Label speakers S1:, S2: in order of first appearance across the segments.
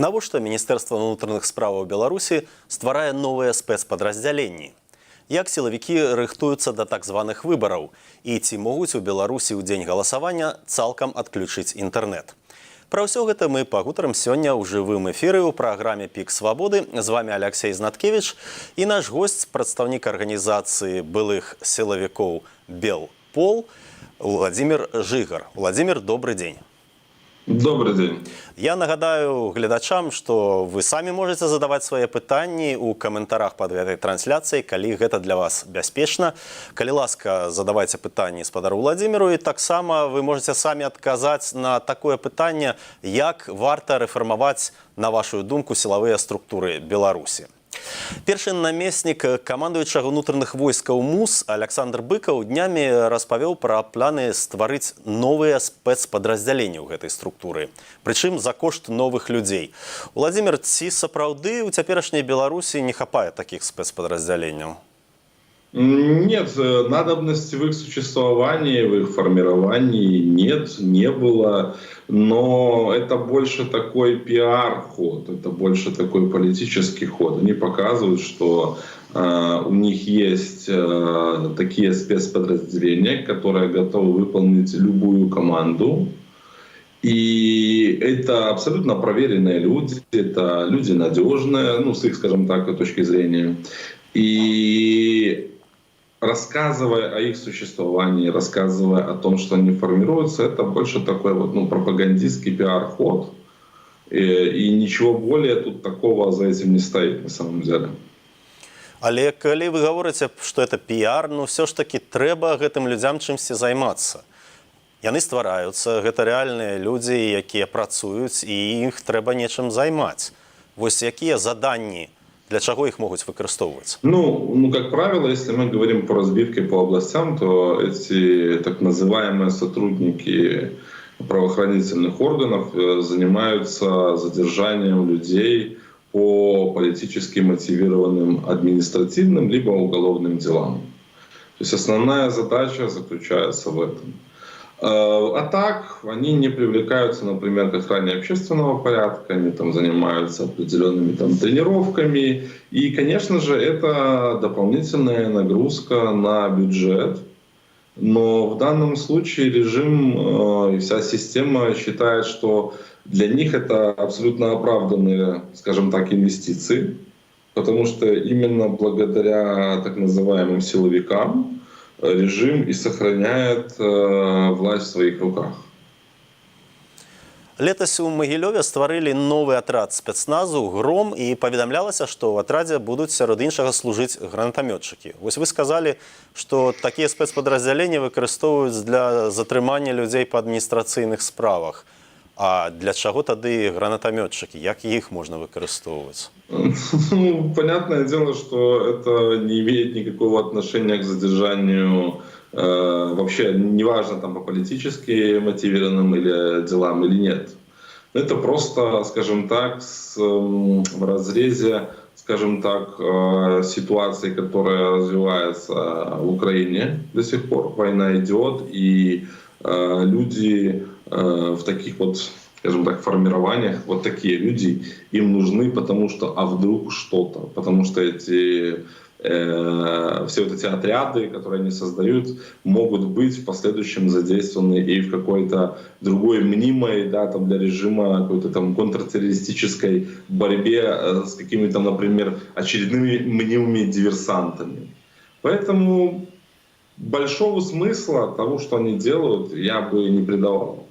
S1: Навошта Міністэрства ўнутраных справаў Беларусі стварае новыя спецпадраздзяленні? Як сілавікі рыхтуюцца да так званых выбараў? І ці могуць у Беларусі ў дзень галасавання цалкам адключыць інтэрнэт? Пра ўсё гэта мы пагутарым сёння ў жывым эфіры ў праграме «Пік свабоды». З вами Алексей Знаткевич і наш госць, прадстаўнік арганізацыі былых сілавікоў «Белпол» Владимир Жигар. Владимир, добрый день.
S2: Добрый день.
S1: Я нагадаю гледачам, што вы самі можаце задаваць свае пытанні ў каментарах пад гэтай трансляцыяй, калі гэта для вас бяспечна. Калі ласка, задавайце пытанні спадару Владимиру, і таксама вы можаце самі адказаць на такое пытанне, як варта рэфармаваць, на вашу думку, сілавыя структуры Беларусі. Першы намеснік камандуючага ўнутраных войскаў МУС Александр Быкаў днямі распавёў пра планы стварыць новыя спецпадраздзяленні ў гэтай структуры, прычым за кошт новых людзей. Владимир, ці сапраўды ў цяперашняй Беларусі не хапае такіх спецпадраздзяленняў?
S2: Нет, надобности в их существовании, в их формировании нет, не было. Но это больше такой пиар-ход, это больше такой политический ход. Они показывают, что у них есть такие спецподразделения, которые готовы выполнить любую команду. И это абсолютно проверенные люди, это люди надежные, ну, с их, скажем так, точки зрения. И рассказывая о их существовании, рассказывая о том, что они формируются, это больше такой вот, пропагандистский пиар-ход. И ничего более тут такого за этим не стоит на самом деле.
S1: Але калі вы говорите, что это пиар, все ж таки трэба гэтым людзям чымсьці займацца. Яны ствараюцца, гэта рэальныя людзі, якія працуюць, і іх трэба нечым займаць. Вось якія заданні, для чего их могут выкарыстоўваць?
S2: Как правило, если мы говорим по разбивке по областям, то эти так называемые сотрудники правоохранительных органов занимаются задержанием людей по политически мотивированным административным либо уголовным делам. То есть основная задача заключается в этом. А так, они не привлекаются, например, к охране общественного порядка, они там занимаются определенными тренировками. И, конечно же, это дополнительная нагрузка на бюджет. Но в данном случае режим и вся система считает, что для них это абсолютно оправданные, скажем так, инвестиции. Потому что именно благодаря так называемым силовикам режим и сохраняет власть в своих руках.
S1: Летась у Магілёве стварылі новы атрад спецназу «Гром», і паведамлялася, што ў атрадзе будуць сярод іншага служыць гранатамётчыкі. Вось вы сказалі, што такія спецпадраздзяленні выкарыстоўваюць для затрымання людзей па адміністрацыйных справах. А для чаго тады гранатамётчыкі? Як іх можна выкарыстоўваць?
S2: Понятное дело, что это не имеет никакого отношения к задержанию вообще, неважно там по политически мотивированным или делам или нет. Это просто, скажем так, в разрезе, скажем так, ситуации, которая развивается в Украине до сих пор. Война идет, и люди в таких вот, скажем так, формированиях, вот такие люди, им нужны, потому что, а вдруг что-то, потому что все вот эти отряды, которые они создают, могут быть в последующем задействованы и в какой-то другой мнимой, для режима какой-то там контртеррористической борьбе с какими-то, например, очередными мнимыми диверсантами. Поэтому большого смысла того, что они делают, я бы не придавал.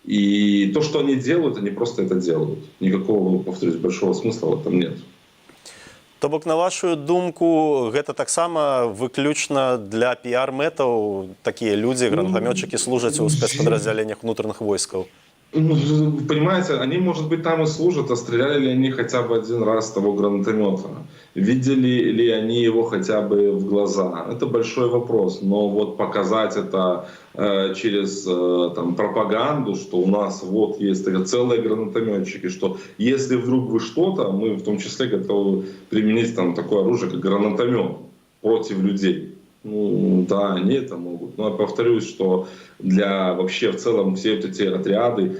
S2: И то, что они делают, они просто это делают. Никакого, повторюсь, большого смысла в этом нет.
S1: То бок, на вашу думку, гэта таксама выключна для піар-мэтаў? Такія людзі, гранатамётчыкі, служаць у спецпадраздзяленнях унутраных войскаў?
S2: Понимаете, они, может быть, там и служат, а стреляли ли они хотя бы один раз того гранатомета? Видели ли они его хотя бы в глаза? Это большой вопрос. Но вот показать это через пропаганду, что у нас вот есть целые гранатометчики, что если вдруг вы что-то, мы в том числе готовы применить такое оружие, как гранатомет против людей. Да, они это могут. Но я повторюсь, что для вообще в целом все вот эти отряды,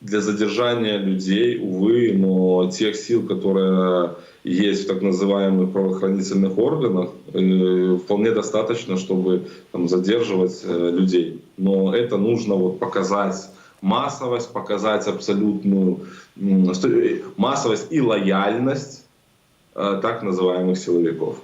S2: для задержания людей, увы, но тех сил, которые есть в так называемых правоохранительных органах, вполне достаточно, чтобы там, задерживать людей. Но это нужно вот, показать массовость, показать абсолютную массовость и лояльность так называемых силовиков.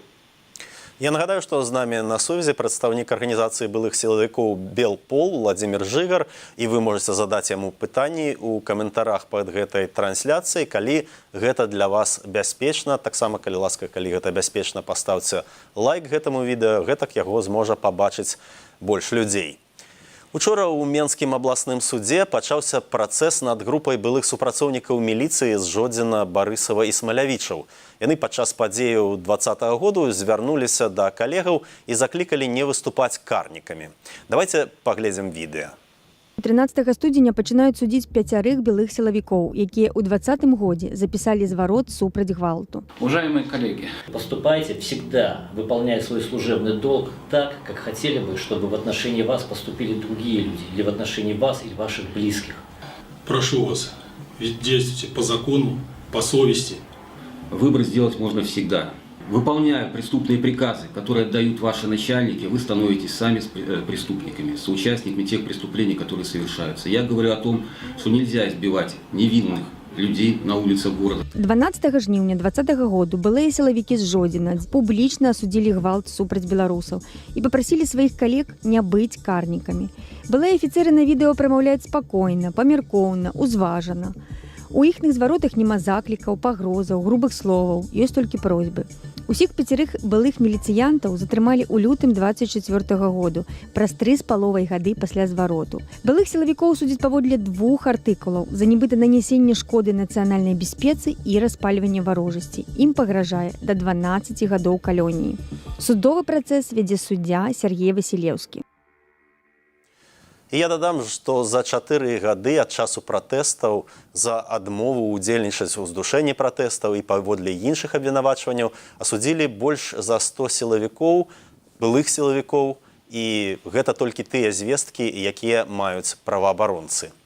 S1: Я нагадаю, што з намі на сувязі прадстаўнік арганізацыі былых сілавікоў «Белпол» Владзімір Жыгар, і вы можаце задаць яму пытанні ў каментарах пад гэтай трансляцыяй, калі гэта для вас бяспечна. Таксама, калі ласка, калі гэта бяспечна, пастаўце лайк гэтаму відэа, гэтак яго зможа пабачыць больш людзей. Учора ў Менскім абласным судзе пачаўся працэс над групай былых супрацоўнікаў міліцыі з Жодзіна, Барысава і Смалявічаў. Яны падчас падзеяў 2020 году звярнуліся да калегаў і заклікалі не выступаць карнікамі. Давайте паглядзім відэа.
S3: 13 студзеня пачынаюць судзіць 5 белых силовиков, якія ў 2020 годзе записали зварот супраць гвалту.
S4: Уважаемые коллеги,
S5: поступайте всегда, выполняя свой служебный долг так, как хотели бы, чтобы в отношении вас поступили другие люди, или в отношении вас или ваших близких.
S6: Прошу вас, ведь действуйте по закону, по совести.
S4: выбор сделать можно всегда. Выполняя преступные приказы, которые отдают ваши начальники, вы становитесь сами преступниками, соучастниками тех преступлений, которые совершаются. Я говорю о том, что нельзя избивать невинных людей на улицах города.
S3: 12 жніўня 2020 году былыя сілавікі з Жодзіна публічна асудзілі гвалт супраць беларусаў і папрасілі сваіх калег не быць карнікамі. Былыя афіцеры на відэо прамаўляюць спакойна, памяркоўна, узважана. У іхных зваротах няма заклікаў, пагрозаў, грубых словаў, ёсць толькі просьбы. Усіх 5 былых міліцыянтаў затрымалі ў лютым 24 году, праз 3,5 гады пасля звароту. Былых сілавікоў судзяць паводле 2 артыкулаў за нібыта нанесенне шкоды нацыянальнай бяспецы і распальванне варожасці. Ім пагражае да 12 гадоў калоніі. Судовы працэс вядзе суддзя Сергей Васілеўскі.
S1: І я дадам, што за 4 гады ад часу пратэстаў за адмову ўдзельнічаць у здушэнні пратэстаў і паводле іншых абвінавачванняў асудзілі больш за 100 сілавікоў, былых сілавікоў, і гэта толькі тыя звесткі, якія маюць праваабаронцы.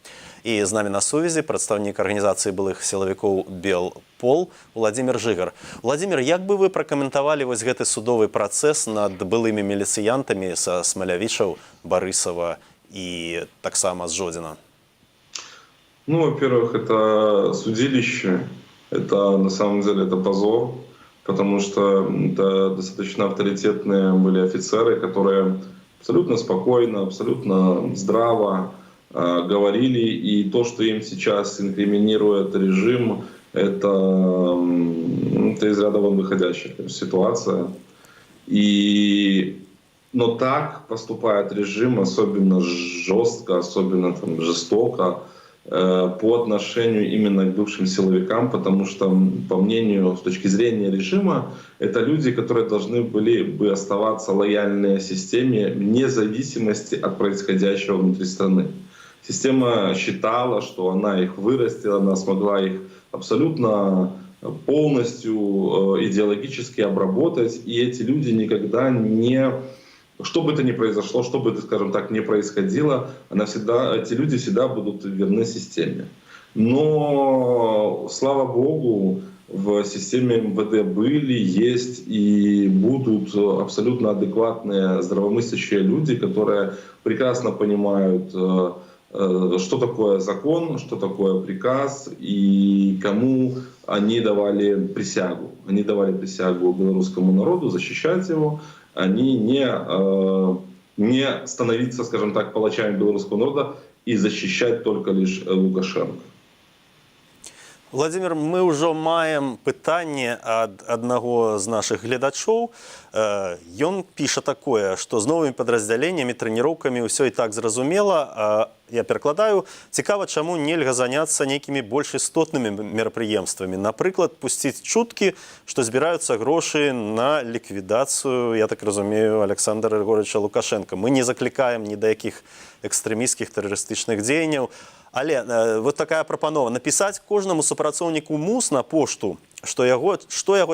S1: І з намі на сувязі прадстаўнік арганізацыі былых сілавікоў «Белпол» Владзімір Жыгар. Владзімір, як бы вы пракаментавалі вось гэты судовы працэс над былымі міліцыянтамі са Смалявічаў, Барысава и таксама с Жодзіна?
S2: Ну, во-первых, это судилище, это на самом деле это позор, потому что это достаточно авторитетные были офицеры, которые абсолютно спокойно, абсолютно здраво говорили, и то, что им сейчас инкриминирует режим, это из ряда вон выходящая ситуация. Но так поступает режим, особенно жестко, особенно там, жестоко по отношению именно к бывшим силовикам, потому что, по мнению, с точки зрения режима, это люди, которые должны были бы оставаться лояльны системе вне зависимости от происходящего внутри страны. Система считала, что она их вырастила, она смогла их абсолютно полностью идеологически обработать, и эти люди никогда не... Что бы это ни произошло, что бы, скажем так, ни происходило, эти люди всегда будут верны системе. Но, слава Богу, в системе МВД были, есть и будут абсолютно адекватные, здравомыслящие люди, которые прекрасно понимают, что такое закон, что такое приказ и кому они давали присягу. Они давали присягу белорусскому народу защищать его, они не становиться, скажем так, палачами белорусского народа и защищать только лишь Лукашенко.
S1: Владзімір, мы ўжо маем пытанне ад аднаго з нашых гледачоў. Ён піша такое, што з новымі падраздзяленнямі, трэніроўкамі ўсё і так зразумела. Я перакладаю. Цікава, чаму нельга заняцца нейкімі больш істотнымі мерапрыемствамі. Напрыклад, пусціць чуткі, што збіраюцца грошы на ліквідацыю, я так разумею, Александра Григорьевича Лукашенко. Мы не заклікаем ні да якіх экстрэмісцкіх тэрарыстычных дзеянняў. Але вот такая прапанова напісаць кожнаму супрацоўніку МУС на пошту, што яго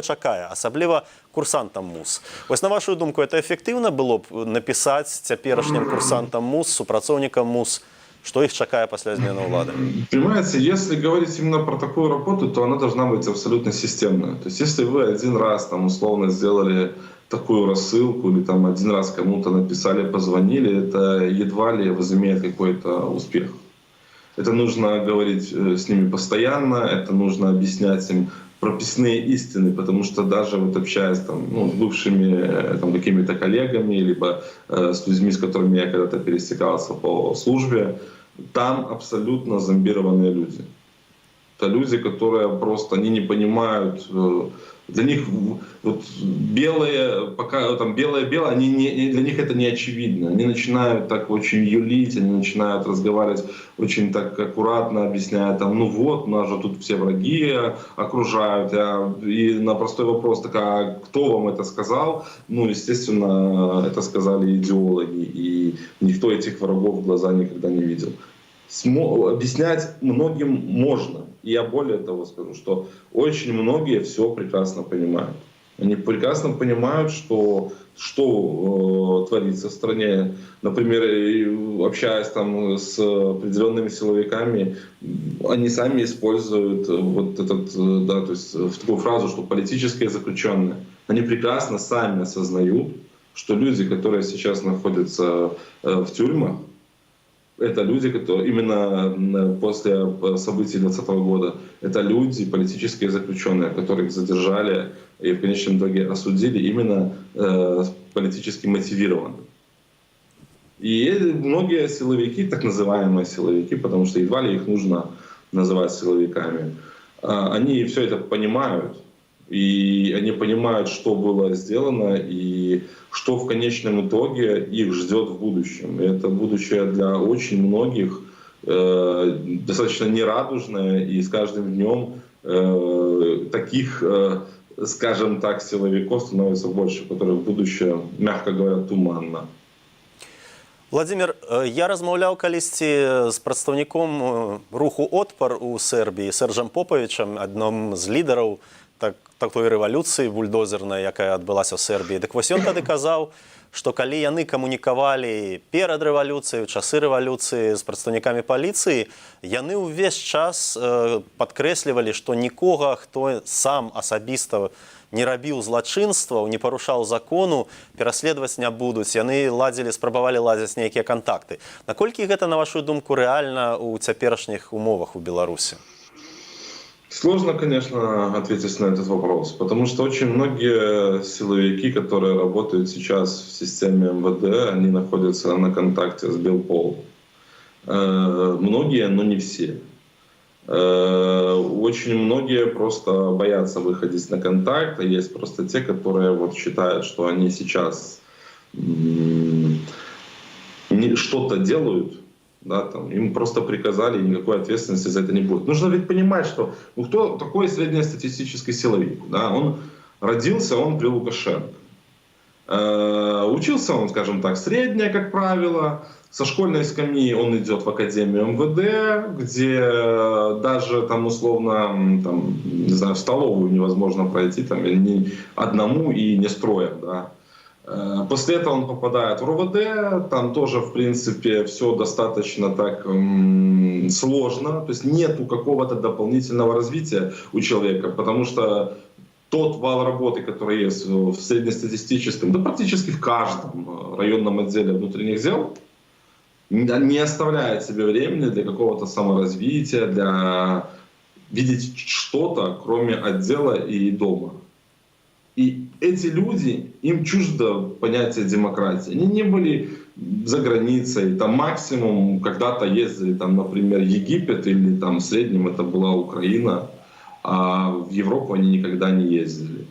S1: чакае, асабліва курсантам МУС. Вось на вашу думку, это эфектыўна было б напісаць цяперашнім курсантам МУС, супрацоўнікам МУС Что их чакае пасля змены ўлады?
S2: Понимаете, если говорить именно про такую работу, то она должна быть абсолютно системная. То есть если вы один раз там условно сделали такую рассылку или там один раз кому-то написали, позвонили, это едва ли возымеет какой-то успех. Это нужно говорить с ними постоянно, это нужно объяснять им прописные истины, потому что даже вот общаясь там, с бывшими там, какими-то коллегами, либо с людьми, с которыми я когда-то пересекался по службе, там абсолютно зомбированные люди. Это люди, которые просто, они не понимают, для них вот белые, пока там белое-белое, они для них это не очевидно. Они начинают так очень юлить, они начинают разговаривать очень так аккуратно, объясняя там, у нас же тут все враги окружают. И на простой вопрос, а кто вам это сказал? Естественно, это сказали идеологи, и никто этих врагов в глаза никогда не видел. Объяснять многим можно. И я более того скажу, что очень многие все прекрасно понимают. Они прекрасно понимают, что творится в стране. Например, общаясь там с определенными силовиками, они сами используют вот этот, то есть в такую фразу, что политические заключенные. Они прекрасно сами осознают, что люди, которые сейчас находятся в тюрьмах, это люди, которые именно после событий 2020 года, это люди, политические заключенные, которых задержали и в конечном итоге осудили именно политически мотивированно. И многие силовики, так называемые силовики, потому что едва ли их нужно называть силовиками, они все это понимают. И они понимают, что было сделано и что в конечном итоге их ждет в будущем. И это будущее для очень многих достаточно нерадужное, и с каждым днем таких, скажем так, силовиков становится больше, которые в будущее, мягко говоря, туманно.
S1: Владимир, я размаўляў калісьці з прадстаўніком руху «Отпар» у Сербіі, Сержем Поповичем, адным з лідараў такой рэвалюцыі бульдозернай, якая адбылася ў Сербіі. Дык вось ён тады казаў, што калі яны камунікавалі перад рэвалюцыяй, у часы рэвалюцыі з прадстаўнікамі паліцыі, яны ўвесь час падкрэслівалі, што нікога, хто сам асабіста не рабіў злачынстваў, не парушаў закону, пераследаваць не будуць. Яны спрабавалі ладзіць нейкія кантакты. Наколькі гэта, на вашу думку, рэальна ў цяперашніх умовах у Беларусі?
S2: Сложно, конечно, ответить на этот вопрос, потому что очень многие силовики, которые работают сейчас в системе МВД, они находятся на контакте с Белполом. Многие, но не все. Очень многие просто боятся выходить на контакт, а есть просто те, которые считают, что они сейчас что-то делают, им просто приказали, и никакой ответственности за это не будет. Нужно ведь понимать, что кто такой среднестатистический силовик? Он родился при Лукашенко. Учился он, скажем так, среднее, как правило. Со школьной скамьи он идет в Академию МВД, где даже условно не знаю, в столовую невозможно пройти ни одному и не строем. После этого он попадает в РОВД, там тоже, в принципе, все достаточно так сложно, то есть нету какого-то дополнительного развития у человека, потому что тот вал работы, который есть в среднестатистическом, практически в каждом районном отделе внутренних дел, не оставляет себе времени для какого-то саморазвития, для видеть что-то, кроме отдела и дома. И эти люди, им чуждо понятие демократии. Они не были за границей, максимум когда-то ездили, например, в Египет или в среднем это была Украина, а в Европу они никогда не ездили.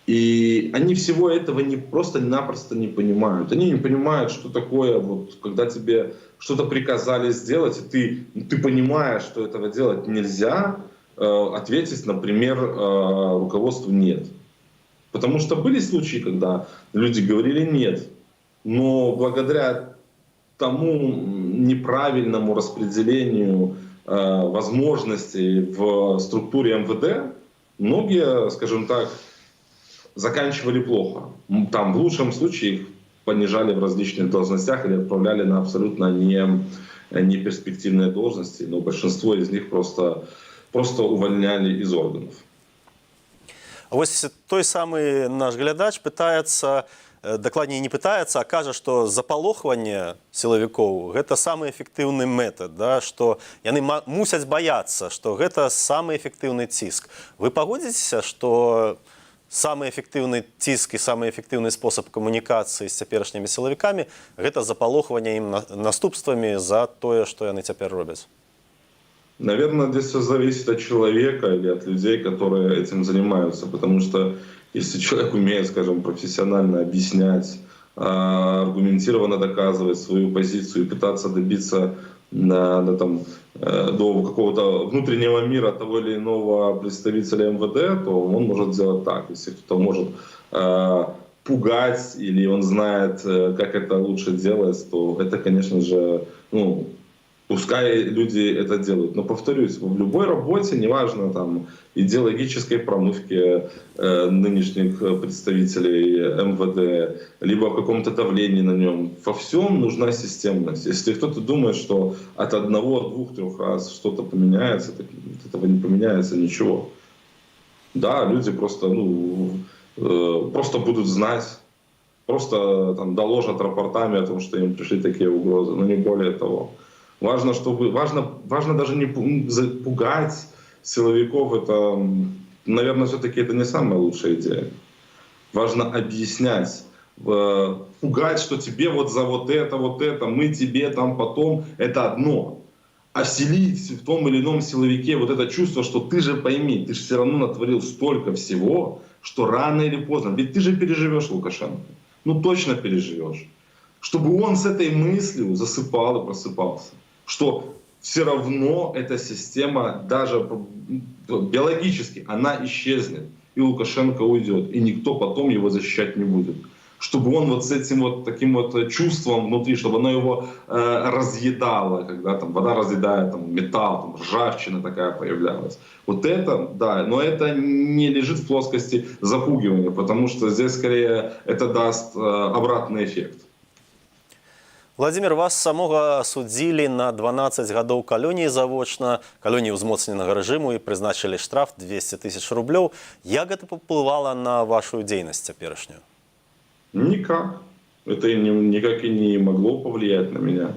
S2: И они всего этого просто-напросто не понимают. Они не понимают, что такое, когда тебе что-то приказали сделать, и ты понимаешь, что этого делать нельзя, ответить, например, руководству «нет». Потому что были случаи, когда люди говорили «нет», но благодаря тому неправильному распределению возможностей в структуре МВД многие, скажем так, заканчивали плохо. В лучшем случае их понижали в различных должностях или отправляли на абсолютно неперспективные должности, но большинство из них просто увольняли из органов.
S1: А вось той самы наш глядач пытаецца, дакладней не пытаецца, а кажа, што запалохванне сілавікоў гэта самы эфектыўны метад, да, што яны мусяць баяцца, што гэта самы эфектыўны ціск. Вы пагодзіцеся, што самы эфектыўны ціск і самы эфектыўны спосаб камунікацыі з цяперашнімі сілавікамі гэта запалохванне ім наступствамі за тое, што яны цяпер робяць?
S2: Наверное, здесь все зависит от человека или от людей, которые этим занимаются. Потому что если человек умеет, скажем, профессионально объяснять, аргументированно доказывать свою позицию и пытаться добиться до какого-то внутреннего мира того или иного представителя МВД, то он может сделать так. Если кто-то может пугать или он знает, как это лучше делать, то это, конечно же, пускай люди это делают. Но повторюсь, в любой работе, неважно там идеологической промывке нынешних представителей МВД, либо о каком-то давлении на нем, во всем нужна системность. Если кто-то думает, что от 1, 2, 3 раз что-то поменяется, так от этого не поменяется ничего. Да, люди просто будут знать, просто там доложат рапортами о том, что им пришли такие угрозы, но не более того. Важно даже не пугать силовиков, это, наверное, все-таки это не самая лучшая идея. Важно объяснять, пугать, что тебе вот за вот это, мы тебе там потом, это одно. А вселить в том или ином силовике вот это чувство, что ты же пойми, ты же все равно натворил столько всего, что рано или поздно, ведь ты же переживешь Лукашенко, точно переживешь. Чтобы он с этой мыслью засыпал и просыпался. Что все равно эта система, даже биологически, она исчезнет. И Лукашенко уйдет. И никто потом его защищать не будет. Чтобы он вот с этим вот таким вот чувством внутри, чтобы оно его разъедало, когда там вода разъедает там, металл, там, ржавчина такая появлялась. Вот это, да, но это не лежит в плоскости запугивания, потому что здесь скорее это даст обратный эффект.
S1: Владимир, вас самога судзілі на 12 гадоў калоніі завочна, калоніі ўзмоцненага рэжыму і прызначылі штраф 200 000 рублёў. Як гэта паўплывала на вашу дзейнасць цяперашнюю?
S2: Никак. Это никак и не могло повлиять на меня.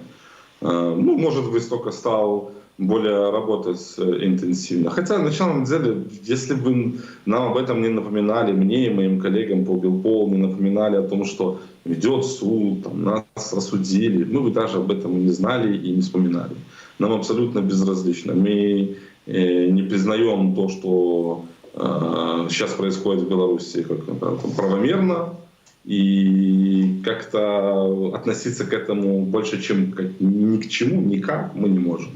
S2: Может быть, только стал более работать интенсивно. Хотя, на самом деле, если бы нам об этом не напоминали, мне и моим коллегам по Белполу не напоминали о том, что идет суд, там, нас осудили, мы бы даже об этом не знали и не вспоминали. Нам абсолютно безразлично. Мы не признаем то, что сейчас происходит в Беларуси, как правомерно, и как-то относиться к этому больше, чем ни к чему, никак мы не можем.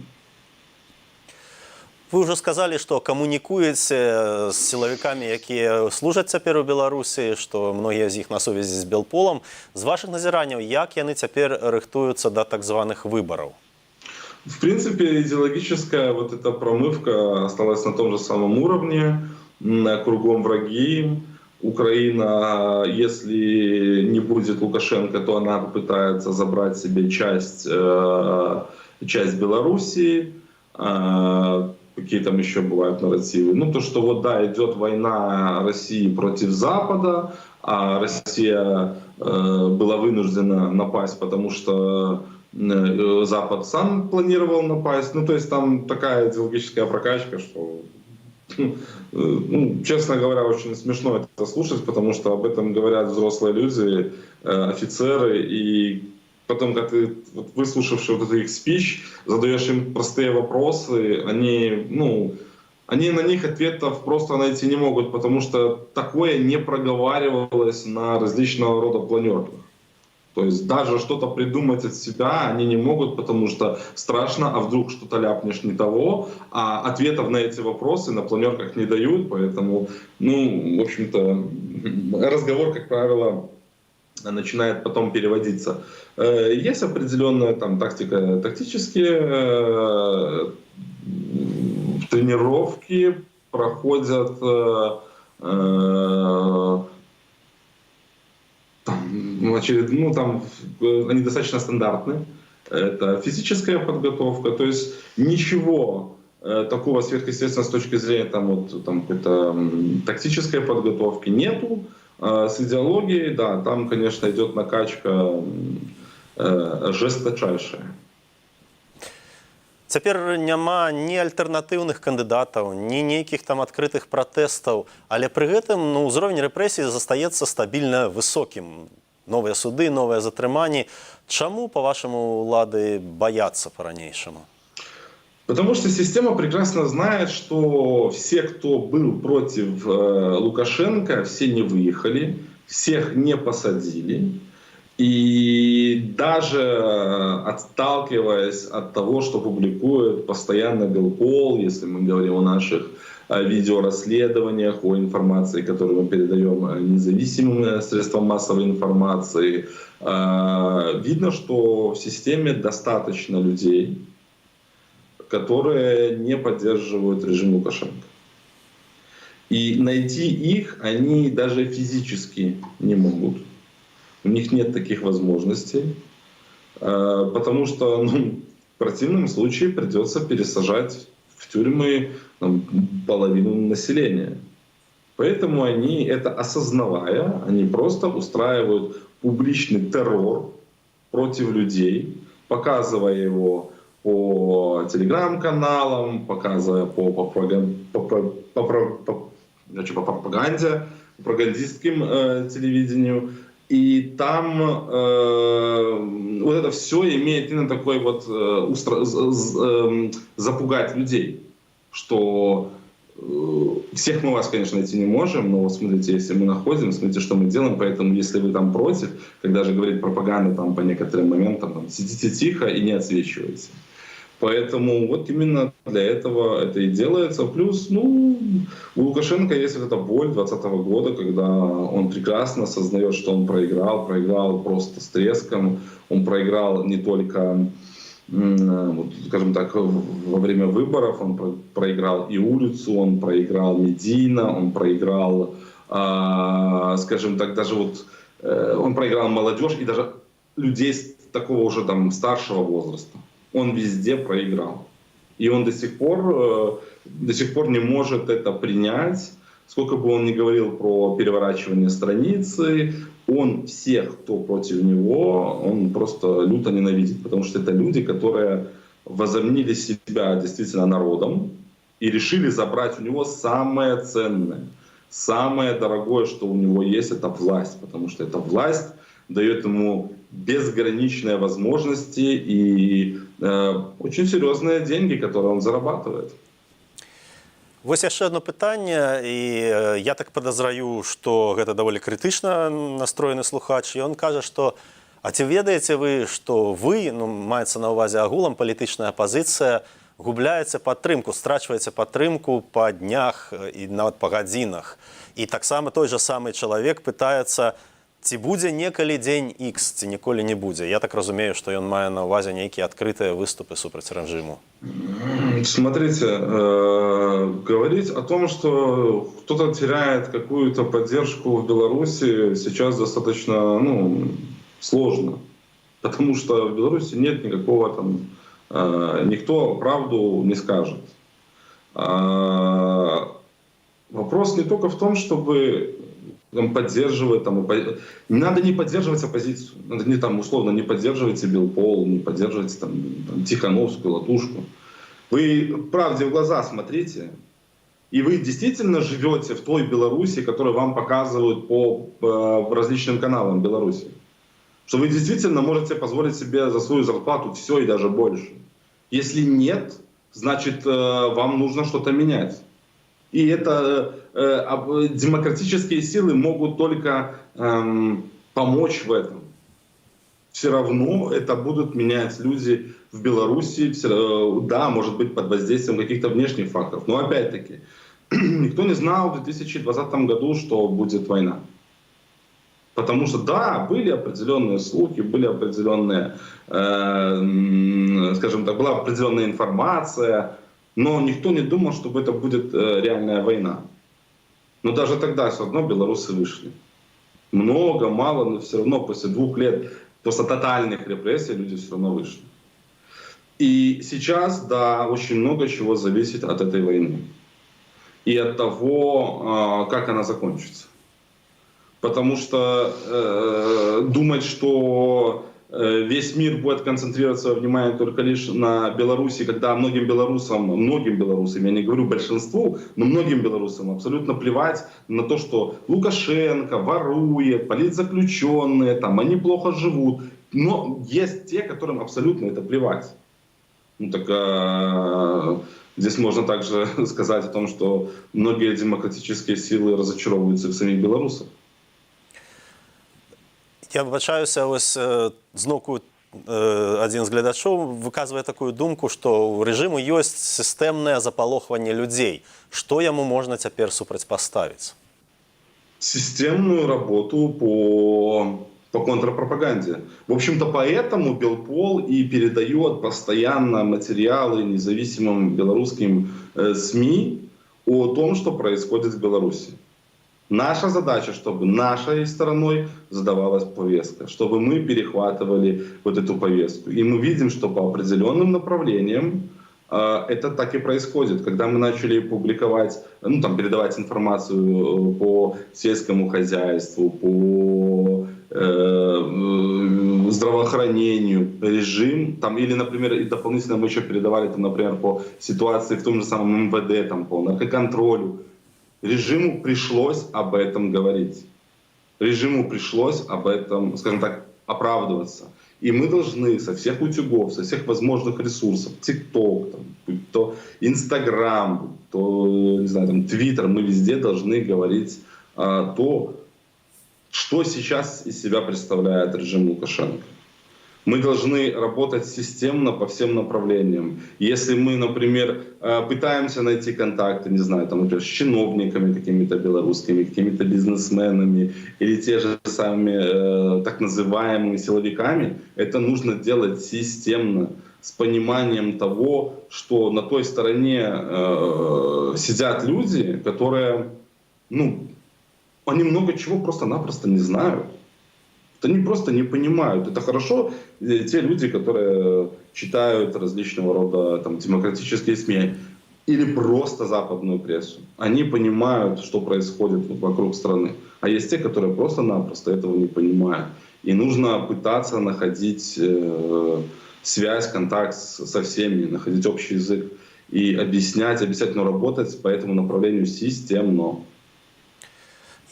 S1: Вы ўжо сказалі, што камунікуеце з сілавікамі, якія служаць цяпер у Беларусі, што многія з іх на сувязі з Белполам. З вашых назіранняў, як яны цяпер рыхтуюцца да так званых выбараў?
S2: В принципе, идеологическая вот эта промывка осталась на том же самом уровне, кругом враги. Украина, если не будет Лукашенко, то она попытается забрать себе часть Белоруссии. Какие там еще бывают нарративы. То, что вот да, идет война России против Запада, а Россия была вынуждена напасть, потому что Запад сам планировал напасть. То есть там такая идеологическая прокачка, что, честно говоря, очень смешно это слушать, потому что об этом говорят взрослые люди, офицеры, и потом, когда ты, выслушавший вот этот их спич, задаешь им простые вопросы, они на них ответов просто найти не могут, потому что такое не проговаривалось на различного рода планерках. То есть даже что-то придумать от себя они не могут, потому что страшно, а вдруг что-то ляпнешь не того, а ответов на эти вопросы на планерках не дают, поэтому, в общем-то, разговор, как правило, начинает потом переводиться. Есть определенная там тактика, тактические тренировки проходят, они достаточно стандартны. это физическая подготовка, то есть ничего такого сверхъестественного с точки зрения какой-то тактической подготовки нету. С идеологией, да, там, конечно, идет накачка жесточайшая.
S1: Цяпер няма ні альтэрнатыўных кандыдатаў, ні нейкіх там адкрытых пратэстаў, але пры гэтым ўзровень рэпрэсій застаецца стабільна высокім. Новыя суды, новыя затрыманні. Чаму, па-вашаму, улады баяцца па-ранейшаму?
S2: Потому что система прекрасно знает, что все, кто был против Лукашенко, все не выехали, всех не посадили. И даже отталкиваясь от того, что публикует постоянно Белпол, если мы говорим о наших видеорасследованиях, о информации, которую мы передаем независимым средствам массовой информации, видно, что в системе достаточно людей, которые не поддерживают режим Лукашенко. И найти их они даже физически не могут. У них нет таких возможностей, потому что в противном случае придется пересажать в тюрьмы половину населения. Поэтому они, это осознавая, они просто устраивают публичный террор против людей, показывая его по телеграм-каналам, показывая по пропаганде, пропагандистским телевидению. И там вот это все имеет именно такой вот запугать людей, что всех мы вас, конечно, найти не можем, но вот смотрите, если мы находим, смотрите, что мы делаем, поэтому если вы там против, когда же говорит пропаганда там по некоторым моментам, там, сидите тихо и не отсвечивайте. Поэтому вот именно для этого это и делается. Плюс, у Лукашенко есть вот эта боль 2020 года, когда он прекрасно осознает, что он проиграл просто с треском. Он проиграл не только, скажем так, во время выборов, он проиграл и улицу, он проиграл медийно, он проиграл, скажем так, даже вот он проиграл молодежь и даже людей такого уже там старшего возраста. Он везде проиграл. И он до сих пор не может это принять. Сколько бы он ни говорил про переворачивание страницы, он всех, кто против него, он просто люто ненавидит. Потому что это люди, которые возомнили себя действительно народом и решили забрать у него самое ценное, самое дорогое, что у него есть, это власть. Потому что эта власть дает ему безграничные возможности и очень серьезные деньги, которые он зарабатывает.
S1: Вось яшчэ одно пытанне, і я так падазраю, што гэта даволі крытычна настроены слухач, і ён кажа, што а ці ведаеце вы, што вы, маецца на ўвазе агулам палітычная апазіцыя, губляеце падтрымку, страчваеце падтрымку па днях і нават па гадзінах. І таксама той жа самы чалавек пытаецца, ці будзе некалі дзень X, ці ніколі не будзе. Я так разумею, што ён мае на ўвазе нейкія адкрытыя выступы супраць рэжыму.
S2: Смотрите, говорить о том, что кто-то теряет какую-то поддержку в Беларуси, сейчас достаточно сложно. Потому что в Беларуси нет никакого там... Никто правду не скажет. Вопрос не только в том, чтобы поддерживать, не надо не поддерживать оппозицию, надо не условно не поддерживайте Белпол, не поддерживайте Тихановскую, Латушку. Вы правде в глаза смотрите, и вы действительно живете в той Беларуси, которую вам показывают по различным каналам Беларуси. Что вы действительно можете позволить себе за свою зарплату все и даже больше. Если нет, значит вам нужно что-то менять. И это демократические силы могут только помочь в этом. Все равно это будут менять люди в Беларуси, да, может быть, под воздействием каких-то внешних факторов. Но опять-таки, никто не знал в 2020 году, что будет война. Потому что, да, были определенные слухи, были определенные, скажем так, была определенная информация, но никто не думал, что это будет реальная война. Но даже тогда все равно белорусы вышли. Много, мало, но все равно после 2 лет, после тотальных репрессий люди все равно вышли. И сейчас, да, очень много чего зависит от этой войны и от того, как она закончится. Потому что думать, что весь мир будет концентрировать свое внимание только лишь на Беларуси, когда многим белорусам, я не говорю большинству, но многим белорусам абсолютно плевать на то, что Лукашенко ворует, политзаключенные, там, они плохо живут. Но есть те, которым абсолютно это плевать. Ну, так, здесь можно также сказать о том, что многие демократические силы разочаровываются в самих белорусах.
S1: Я вибачаюся, ось зноку один з глядачоў выказвае такую думку, што ў рэжыму ёсць сістэмнае запалохванне людзей. Што яму можна цяпер супрацьпаставіць?
S2: Системную работу по контрпропаганде. В общем-то, поэтому Белпол и передает постоянно материалы независимым белорусским СМИ о том, что происходит в Беларуси. Наша задача, чтобы нашей стороной задавалась повестка, чтобы мы перехватывали вот эту повестку. И мы видим, что по определенным направлениям это так и происходит. Когда мы начали публиковать, ну, там, передавать информацию по сельскому хозяйству, по здравоохранению, режим, там, или, например, и дополнительно мы еще передавали, там, например, по ситуации в том же самом МВД, там, по наркоконтролю, режиму пришлось об этом говорить. Режиму пришлось об этом, скажем так, оправдываться. И мы должны со всех утюгов, со всех возможных ресурсов, ТикТок, будь то Инстаграм, будь то, не знаю, там, Твиттер, мы везде должны говорить то, что сейчас из себя представляет режим Лукашенко. Мы должны работать системно по всем направлениям. Если мы, например, пытаемся найти контакты, не знаю, там, например, с чиновниками какими-то белорусскими, какими-то бизнесменами или те же самыми так называемыми силовиками, это нужно делать системно, с пониманием того, что на той стороне сидят люди, которые, ну, они много чего просто-напросто не знают. Они просто не понимают. Это хорошо те люди, которые читают различного рода там, демократические СМИ или просто западную прессу. Они понимают, что происходит вокруг страны. А есть те, которые просто-напросто этого не понимают. И нужно пытаться находить связь, контакт со всеми, находить общий язык и объяснять, но работать по этому направлению системно.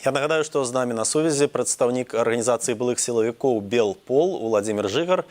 S1: Я нагадаю, што з намі на сувязі прадстаўнік арганізацыі былых сілавікоў Белпол Уладзімір Жыгар.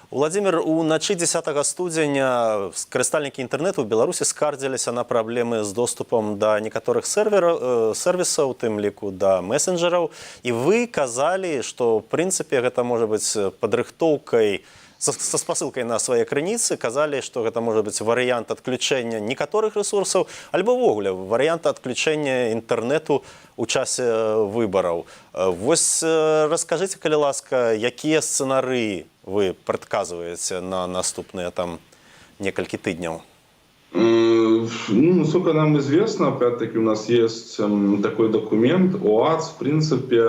S1: Уладзімір, уначы 10 студзеня карыстальнікі інтэрнэту ў Беларусі скардзіліся на праблемы з доступам да некаторых сервісаў, у тым ліку да месенджераў. І вы казалі, што в прынцыпе гэта можа быць падрыхтоўкай со спасылкай на свае крыніцы, казалі, што гэта можа быць варыянт адключэння некаторых рэсурсаў, альбо ўвогуле варыянт адключэння інтэрнэту у часе выбараў. Вось раскажыце, калі ласка, якія сцэнарыі вы прадказваеце на наступныя там некалькі тыдняў?
S2: Ну, насколько нам известно, опять-таки у нас есть такой документ. ОАЦ, в принципе,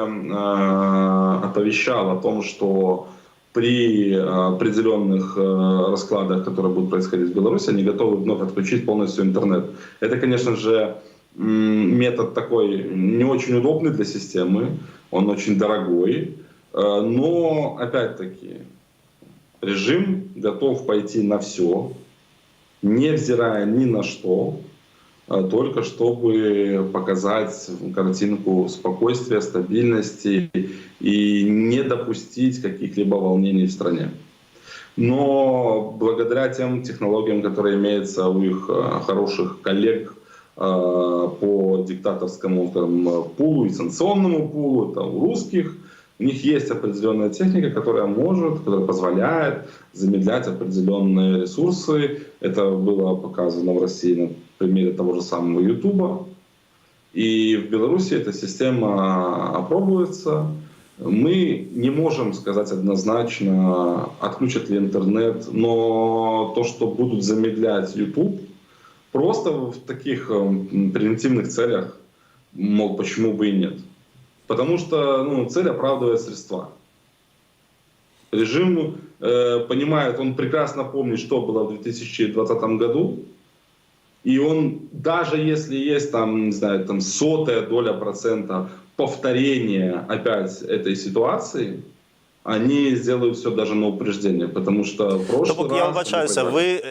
S2: оповещал о том, что при определенных раскладах, которые будут происходить в Беларуси, они готовы вновь отключить полностью интернет. Это, конечно же, метод такой не очень удобный для системы, он очень дорогой, но, опять-таки, режим готов пойти на все, невзирая ни на что, только чтобы показать картинку спокойствия, стабильности и не допустить каких-либо волнений в стране. Но благодаря тем технологиям, которые имеются у их хороших коллег по диктаторскому пулу и санкционному пулу, это у русских, у них есть определенная техника, которая позволяет замедлять определенные ресурсы. Это было показано в России на примере того же самого Ютуба. И в Беларуси эта система опробуется. Мы не можем сказать однозначно, отключат ли интернет, но то, что будут замедлять YouTube, просто в таких превентивных целях, мол, почему бы и нет. Потому что цель оправдывает средства. Режим понимает, он прекрасно помнит, что было в 2020 году. И он, даже если есть там, не знаю, там 0,01% повторения опять этой ситуации, они сделают все даже на упреждение, потому что в прошлый
S1: Тобто,
S2: раз...
S1: я вибачаюся, ви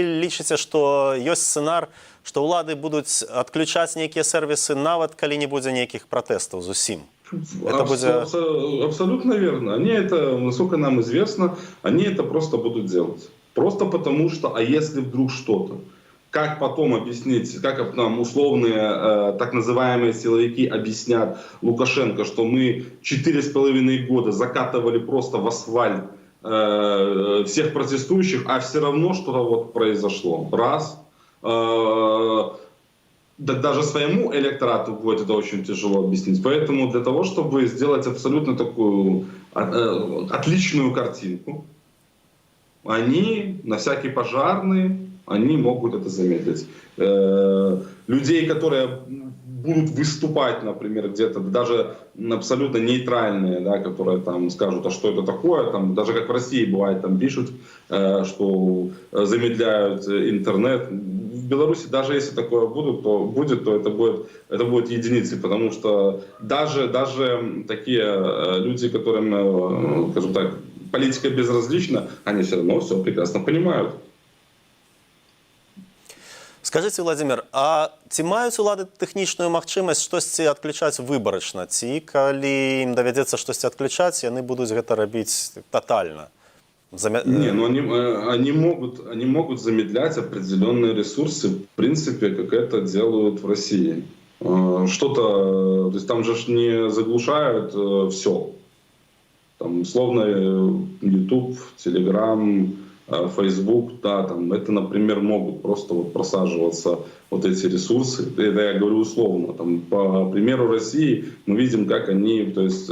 S1: лічыце, што ёсць сцэнар, што ўлады будуць адключаць нейкія сервісы, нават калі не будзе нейкіх пратэстаў зусім.
S2: Абсолютно верно. Они это, насколько нам известно, они это просто будут делать. Просто потому что, а если вдруг что-то? Как потом объяснить, как нам условные так называемые силовики объяснят Лукашенко, что мы 4,5 года закатывали просто в асфальт всех протестующих, а все равно что-то вот произошло. Раз. Даже своему электорату будет это очень тяжело объяснить. Поэтому для того, чтобы сделать абсолютно такую отличную картинку, они на всякий пожарный, они могут это замедлить. Людей, которые будут выступать, например, где-то, даже абсолютно нейтральные, да, которые там скажут, а что это такое, там, даже как в России бывает, там пишут, что замедляют интернет. В Беларуси даже если такое то это будет единицы, потому что даже такие люди, которым, скажем так, политика безразлична, они все равно все прекрасно понимают.
S1: Скажите, Владимир, а ці маюць улады тэхнічную магчымасць штосьці адключаць выбарачна? Ці калі ім давядзецца штосьці адключаць, яны будуць гэта рабіць тотально?
S2: Не, ну они могут замедлять определенные ресурсы, в принципе, как это делают в России. Что-то, то есть там же не заглушают все. Там, условно, YouTube, Telegram, Facebook, да, там, это, например, могут просто вот просаживаться вот эти ресурсы. Это я говорю условно. Там, по примеру России мы видим, как они, то есть,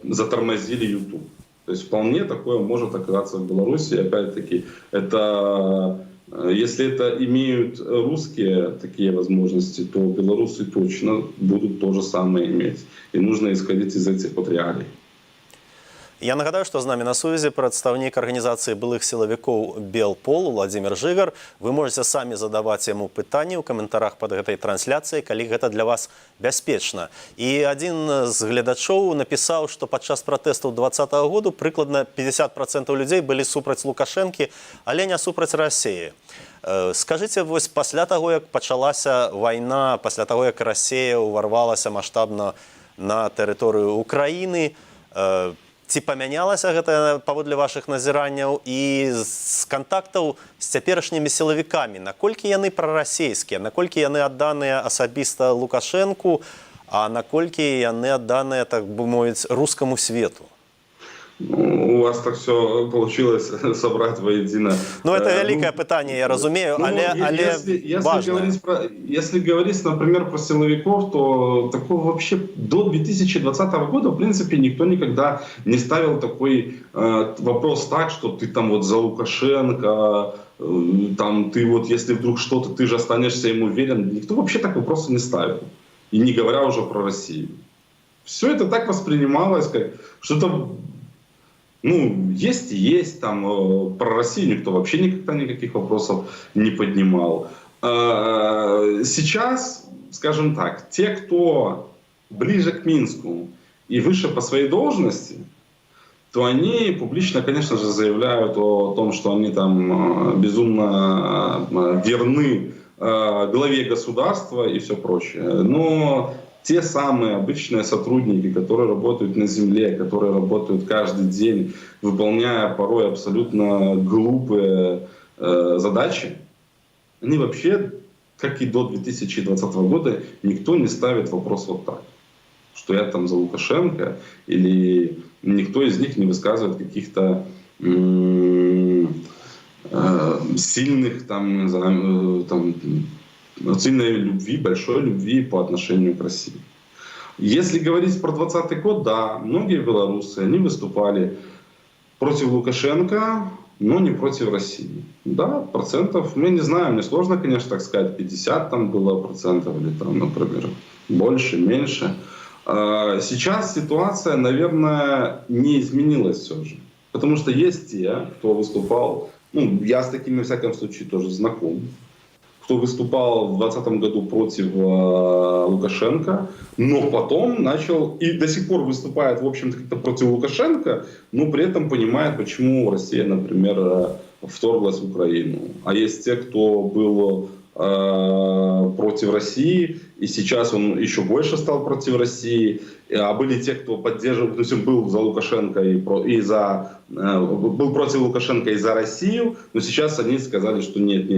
S2: затормозили YouTube. То есть вполне такое может оказаться в Беларуси. Опять-таки, это, если это имеют русские такие возможности, то белорусы точно будут то же самое иметь. И нужно исходить из этих вот реалий.
S1: Я нагадаю, што з намі на сувязі прадстаўнік арганізацыі былых сілавікоў Белпол Владимир Жыгар. Вы можете самі задаваць яму пытанні ў каментарах пад гэтай трансляцыяй, калі гэта для вас бяспечна. І адзін з гледачоў напісаў, што падчас пратэстаў 2020 году прыкладна 50% людзей былі супраць Лукашэнкі, але не супраць Расіі. Скажыце, вось пасля таго, як пачалася вайна, пасля таго, як Расія ўварвалася маштабна на тэрыторыю Украіны, ці памянялася гэта паводле вашых назіранняў і з кантактаў з цяперашнімі сілавікамі, наколькі яны прарасійскія, наколькі яны адданыя асабіста Лукашэнку, а наколькі яны адданыя, так бы мовіць, рускаму свету?
S2: У вас так все получилось собрать воедино.
S1: Ну, это великое пытание, я разумею, але важное.
S2: Если говорить, например, про силовиков, то такого вообще до 2020 года, в принципе, никто никогда не ставил такой вопрос так, что ты там вот за Лукашенко, там ты вот, если вдруг что-то, ты же останешься ему верен. Никто вообще так вопросы не ставил. И не говоря уже про Россию. Все это так воспринималось, как что-то... Ну, есть и есть, там про Россию никто вообще никогда никаких вопросов не поднимал. Сейчас, скажем так, те, кто ближе к Минску и выше по своей должности, то они публично, конечно же, заявляют о том, что они там безумно верны главе государства и все прочее. Но те самые обычные сотрудники, которые работают на земле, которые работают каждый день, выполняя порой абсолютно глупые задачи, они вообще, как и до 2020 года, никто не ставит вопрос вот так, что я там за Лукашенко, или никто из них не высказывает каких-то сильных там сильной любви, большой любви по отношению к России. Если говорить про 2020 год, да, многие белорусы, они выступали против Лукашенко, но не против России. Да, процентов, мы не знаем, мне сложно, конечно, так сказать, 50 там было процентов, или там, например, больше, меньше. Сейчас ситуация, наверное, не изменилась все же. Потому что есть те, кто выступал, ну, я с такими, во всяком случае, тоже знаком, кто выступал в 2020 году против Лукашенко, но потом начал и до сих пор выступает, в общем-то, как-то против Лукашенко, но при этом понимает, почему Россия, например, вторглась в Украину. А есть те, кто был против России, и сейчас он еще больше стал против России. А были те, кто поддерживал, то есть он был за Лукашенко был против Лукашенко и за Россию, но сейчас они сказали, что нет,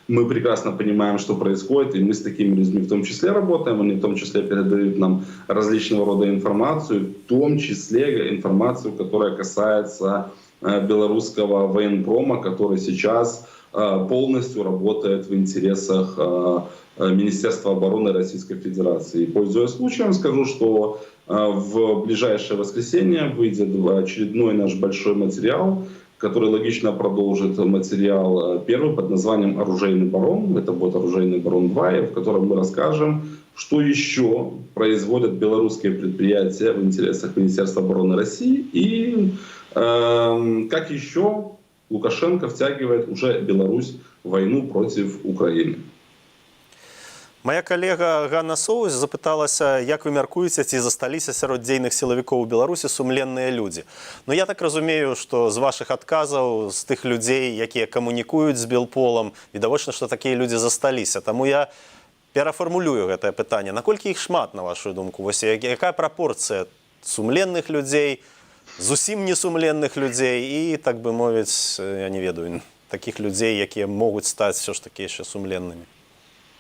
S2: мы прекрасно понимаем, что происходит, и мы с такими людьми в том числе работаем, они в том числе передают нам различного рода информацию, в том числе информацию, которая касается белорусского военпрома, который сейчас полностью работает в интересах Министерства обороны Российской Федерации. И, пользуясь случаем, скажу, что в ближайшее воскресенье выйдет очередной наш большой материал, который логично продолжит материал первый под названием «Оружейный барон». Это будет «Оружейный барон 2», в котором мы расскажем, что еще производят белорусские предприятия в интересах Министерства обороны России и как еще Лукашенко втягивает уже Беларусь в войну против Украины.
S1: Моя калега Ганна Соус запыталася, як вы мяркуеце, ці засталіся сярод дзейных сілавікоў у Беларусі сумленныя людзі. Но я так разумею, што з вашых адказаў, з тых людзей, якія камунікуюць з Белполам, відавочна, што такія людзі засталіся. Таму я перафармулюю гэтае пытанне. Наколькі іх шмат, на вашу думку? Вось якая прапорцыя сумленных людзей, зусім несумленных людзей і, так бы мовіць, я не ведаю, такіх людзей, якія могуць стаць все ж таки яшчэ сумленнымі?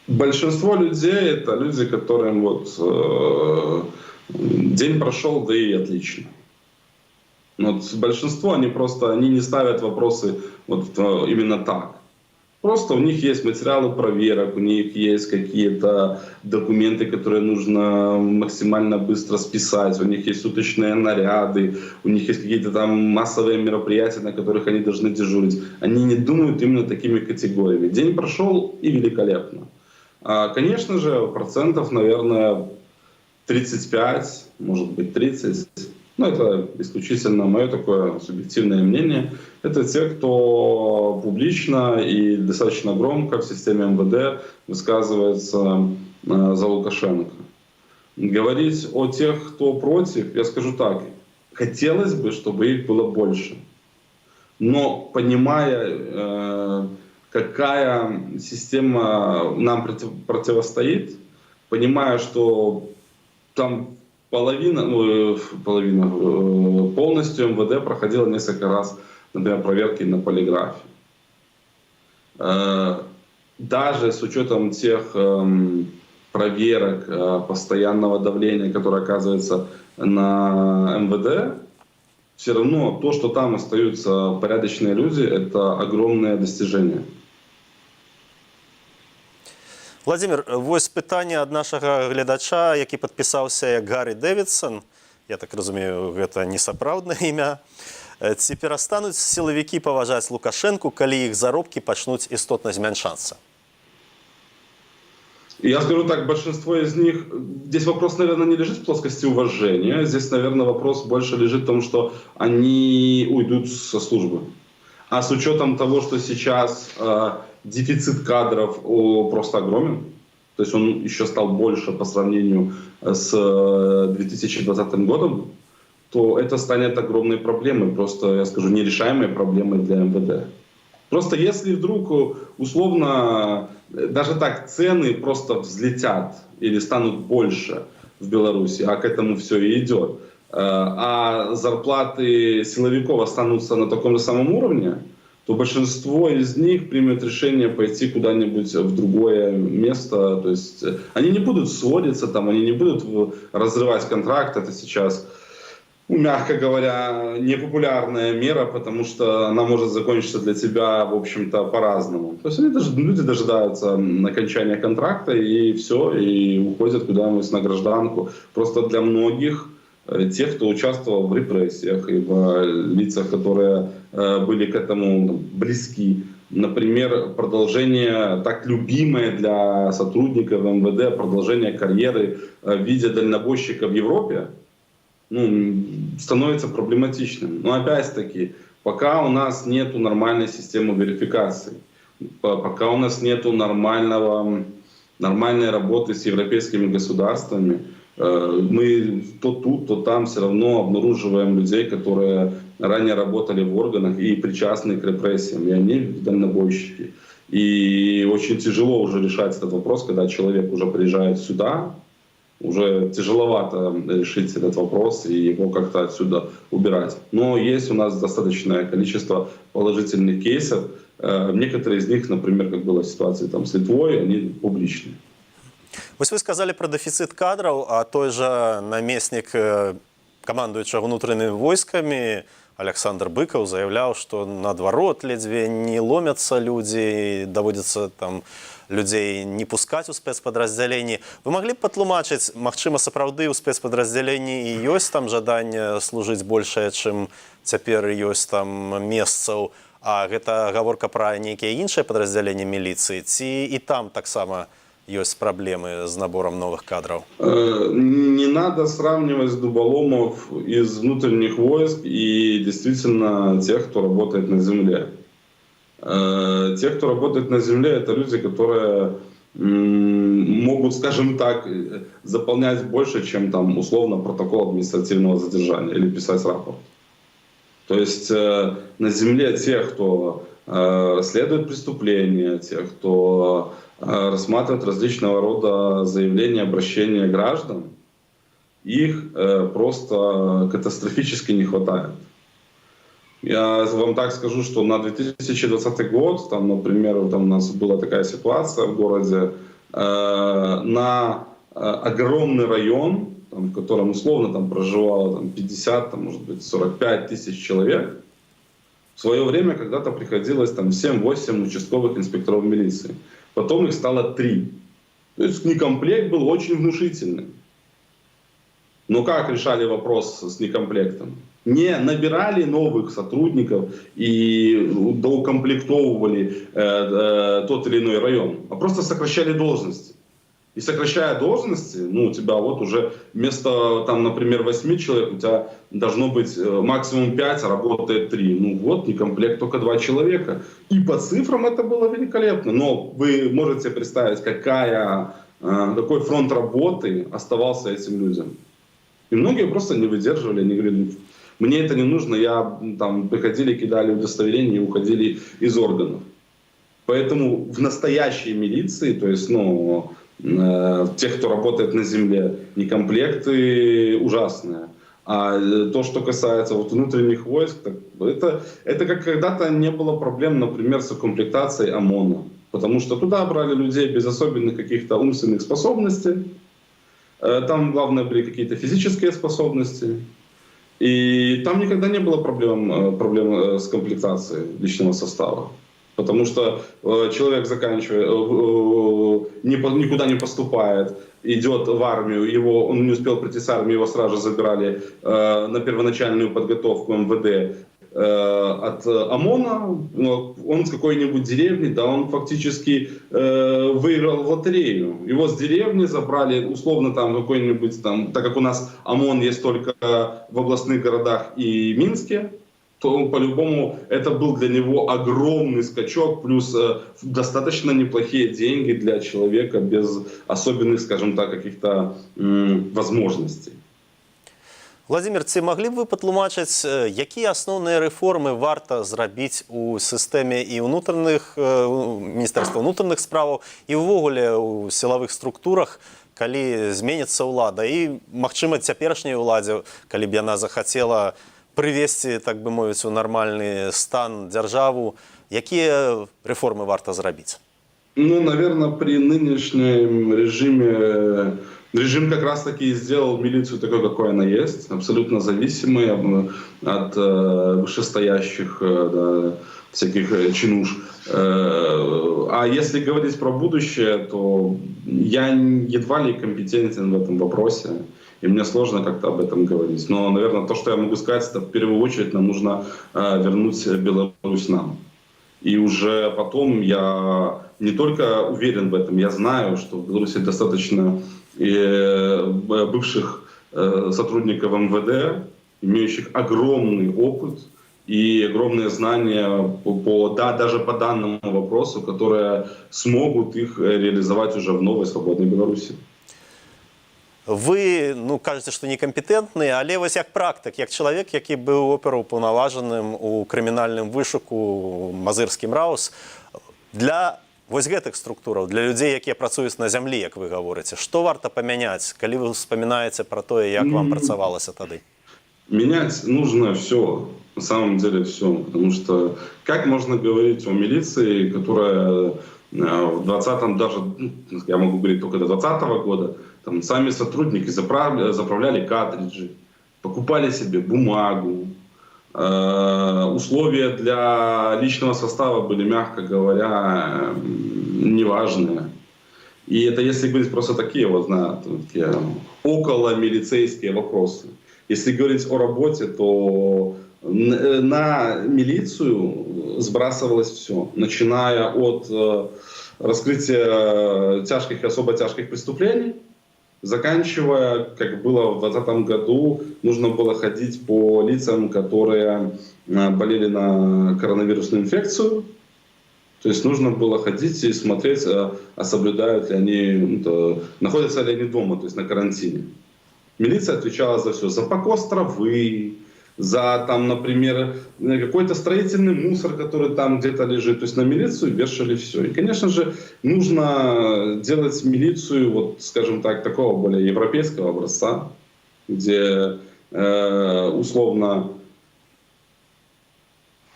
S2: Большинство людей — это люди, которым день прошел, да и отлично. Вот большинство, они не ставят вопросы именно так. Просто у них есть материалы проверок, у них есть какие-то документы, которые нужно максимально быстро списать, у них есть суточные наряды, у них есть какие-то там массовые мероприятия, на которых они должны дежурить. Они не думают именно такими категориями. День прошел и великолепно. Конечно же, процентов, наверное, 35, может быть 30, но это исключительно мое такое субъективное мнение. Это те, кто публично и достаточно громко в системе МВД высказывается за Лукашенко. Говорить о тех, кто против, я скажу так, хотелось бы, чтобы их было больше. Но понимая, какая система нам противостоит, понимая, что там полностью МВД проходило несколько раз, например, проверки на полиграфе. Даже с учетом тех проверок, постоянного давления, которое оказывается на МВД, все равно то, что там остаются порядочные люди, это огромное достижение.
S1: Владимир, вось пытанне ад нашага гледача, які падпісаўся як Гаррі Дэвідсон, я так разумею, гэта не сапраўднае імя. Ці перастануць сілавікі паважаць Лукашэнку, калі іх заробкі пачнуць істотна змяншацца?
S2: Я скажу так, большинство из них... Здесь вопрос, наверное, не лежит в плоскости уважения. Здесь, наверное, вопрос больше лежит в том, что они уйдут со службы. А с учетом того, что сейчас дефицит кадров просто огромен, то есть он еще стал больше по сравнению с 2020 годом, то это станет огромной проблемой, просто, я скажу, нерешаемой проблемой для МВД. Просто если вдруг, условно, даже так, цены просто взлетят или станут больше в Беларуси, а к этому все и идет, а зарплаты силовиков останутся на таком же самом уровне, то большинство из них примет решение пойти куда-нибудь в другое место. То есть они не будут сводиться, там, они не будут разрывать контракт. Это сейчас, мягко говоря, непопулярная мера, потому что она может закончиться для тебя, в общем-то, по-разному. То есть люди дожидаются окончания контракта и все, и уходят куда-нибудь на гражданку. Просто для многих тех, кто участвовал в репрессиях и в лицах, которые были к этому близки, например, продолжение, так любимое для сотрудников МВД, продолжение карьеры в виде дальнобойщика в Европе, становится проблематичным. Но опять-таки, пока у нас нет нормальной системы верификации, пока у нас нет нормальной работы с европейскими государствами, мы то тут, то там все равно обнаруживаем людей, которые ранее работали в органах и причастны к репрессиям, и они дальнобойщики. И очень тяжело уже решать этот вопрос, когда человек уже приезжает сюда, уже тяжеловато решить этот вопрос и его как-то отсюда убирать. Но есть у нас достаточное количество положительных кейсов. Некоторые из них, например, как была ситуация там с Литвой, они публичные.
S1: Вось вы сказали про дэфіцыт кадраў, а той жа намеснік камандуючага ўнутранымі войскамі Александр Быкаў заяўляў, што наадварот ледзьве не ломяцца людзі, даводзіцца там людзей не пускаць у спецпадраздзяленні. Вы маглі б патлумачыць, магчыма, сапраўды ў спецпадраздзяленні і ёсць там жаданне служыць большае, чым цяпер ёсць там месцаў, а гэта гаворка пра нейкія іншыя падраздзяленні міліцыі, ці і там таксама есть проблемы с набором новых кадров?
S2: Не надо сравнивать дуболомов из внутренних войск и действительно тех, кто работает на земле. Те, кто работает на земле, это люди, которые могут, скажем так, заполнять больше, чем там условно протокол административного задержания или писать рапорт. То есть на земле те, кто расследует преступления, те, кто рассматривать различного рода заявления, обращения граждан, их просто катастрофически не хватает. Я вам так скажу, что на 2020 год, там, например, там у нас была такая ситуация в городе, на огромный район, там, в котором условно там проживало там, 50, там, может быть, 45 тысяч человек, в свое время когда-то приходилось там 7-8 участковых инспекторов милиции. Потом их стало 3. То есть некомплект был очень внушительный. Но как решали вопрос с некомплектом? Не набирали новых сотрудников и доукомплектовывали тот или иной район, а просто сокращали должности. И сокращая должности, у тебя вот уже вместо, там, например, 8 человек, у тебя должно быть максимум 5, а работает 3. Вот, некомплект только 2 человека. И по цифрам это было великолепно. Но вы можете представить, какой фронт работы оставался этим людям. И многие просто не выдерживали, они говорили, мне это не нужно, приходили, кидали удостоверение и уходили из органов. Поэтому в настоящей милиции, то есть, тех, кто работает на земле, некомплекты ужасные. А то, что касается внутренних войск, это как когда-то не было проблем, например, с укомплектацией ОМОНа. Потому что туда брали людей без особенных каких-то умственных способностей. Там главное были какие-то физические способности. И там никогда не было проблем с комплектацией личного состава. Потому что человек заканчивает, никуда не поступает, идет в армию, он не успел прийти с армии, его сразу забирали на первоначальную подготовку МВД от ОМОНа, он с какой-нибудь деревни, он фактически выиграл в лотерею. Его с деревни забрали, условно там какой-нибудь, так как у нас ОМОН есть только в областных городах и Минске, то по-любому это был для него огромный скачок, плюс достаточно неплохие деньги для человека без особенных, скажем так, каких-то возможностей.
S1: Владимир, ці маглі б ви патлумачыць, якія асноўныя рэформы варта зрабіць у сістэме і Міністэрства ўнутраных справаў і ўвогуле ў сілавых структурах, калі зменіцца ўлада і, магчыма, цяперашняй уладзе, калі б яна захацела привести, так бы мовіць, у нормальный стан державу, какие реформы варто зрабіць?
S2: Наверное, при нынешнем режиме, режим как раз таки и сделал милицию такой, какой она есть, абсолютно зависимой от вышестоящих всяких чинуш. А если говорить про будущее, то я едва ли компетентен в этом вопросе. И мне сложно как-то об этом говорить. Но, наверное, то, что я могу сказать, это в первую очередь нам нужно вернуть Беларусь нам. И уже потом я не только уверен в этом, я знаю, что в Беларуси достаточно бывших сотрудников МВД, имеющих огромный опыт и огромные знания даже по данному вопросу, которые смогут их реализовать уже в новой свободной Беларуси.
S1: Ви, кажете, що некомпетентний, але ось як практик, як чоловік, який був оперуповноваженим у кримінальному вишуку Мазирським РАУС, для ось гэтых структураў, для людей, які працюють на землі, як ви говорите, що варто поміняти, коли ви вспоминаєте про те, як вам працювалося тоді?
S2: Менять нужно все, на самом деле все, потому что как можно говорить о милиции, которая в 20-м даже, я могу говорить только до 20-го года, там сами сотрудники заправляли картриджи, покупали себе бумагу, условия для личного состава были, мягко говоря, неважные. И это если говорить просто такие, вот, такие около милицейские вопросы. Если говорить о работе, то на милицию сбрасывалось все, начиная от раскрытия тяжких и особо тяжких преступлений, заканчивая, как было в 2020 году, нужно было ходить по лицам, которые болели на коронавирусную инфекцию. То есть нужно было ходить и смотреть, а соблюдают ли они, находятся ли они дома, то есть на карантине. Милиция отвечала за все, за покос травы, за, там, например, какой-то строительный мусор, который там где-то лежит. То есть на милицию вешали все. И, конечно же, нужно делать милицию, вот, скажем так, такого более европейского образца, где условно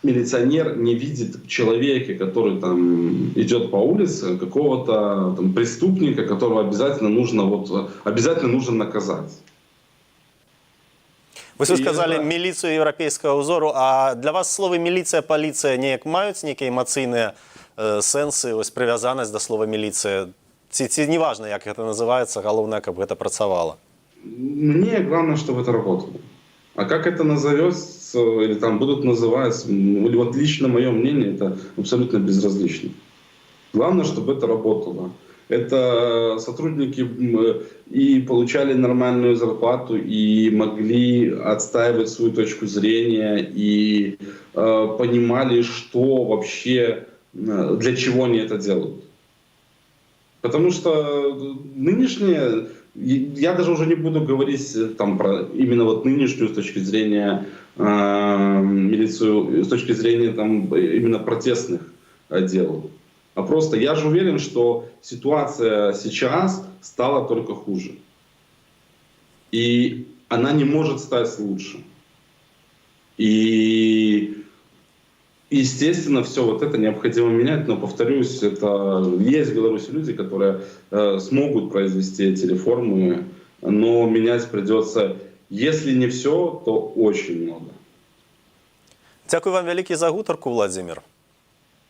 S2: милиционер не видит в человеке, который там идет по улице, какого-то там преступника, которого обязательно нужно наказать.
S1: Ви сказали міліцію європейського узору, а для вас слово міліція, поліція неяк мають некі емоційні сенси, ось прив'язаність до слова міліція? Ці не важно, як це називається, головне, щоб це працювало.
S2: Мне главное, чтобы это работало. А как это назовется, или там будут называть, или вот лично мое мнение, это абсолютно безразлично. Главное, чтобы это работало. Это сотрудники и получали нормальную зарплату, и могли отстаивать свою точку зрения, и понимали, что вообще, для чего они это делают. Потому что нынешние, я даже уже не буду говорить там про именно вот нынешнюю с точки зрения милицию, с точки зрения там именно протестных дел. А просто я же уверен, что ситуация сейчас стала только хуже. И она не может стать лучше. И, естественно, все вот это необходимо менять. Но, повторюсь, это есть в Беларуси люди, которые смогут произвести эти реформы, но менять придется, если не все, то очень много.
S1: Дякую вам великий за гутарку, Владимир.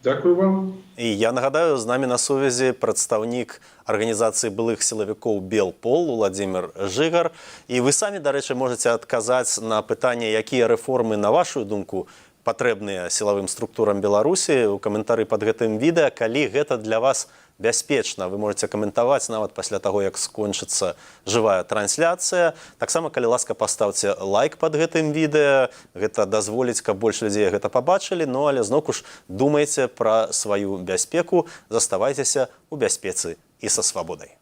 S2: Дякую вам.
S1: І я нагадаю, з нами на сувязі представник організації былых силовиков «Белпол» Владимир Жигар. І ви самі, до речі, можете адказаць на пытанне, якія рэформы, на вашу думку, патрэбныя сілавым структурам Беларусі, у каментары пад гэтым відэа, калі гэта для вас бяспечна. Вы можете каментаваць нават пасля таго, як скончыцца жывая трансляцыя. Таксама, калі ласка, паставце лайк пад гэтым відэа. Гэта дазволіць, каб больш людзей гэта пабачылі. Ну, але зноку ж думайце пра сваю бяспеку. Заставайцеся ў бяспецы і са свабодай.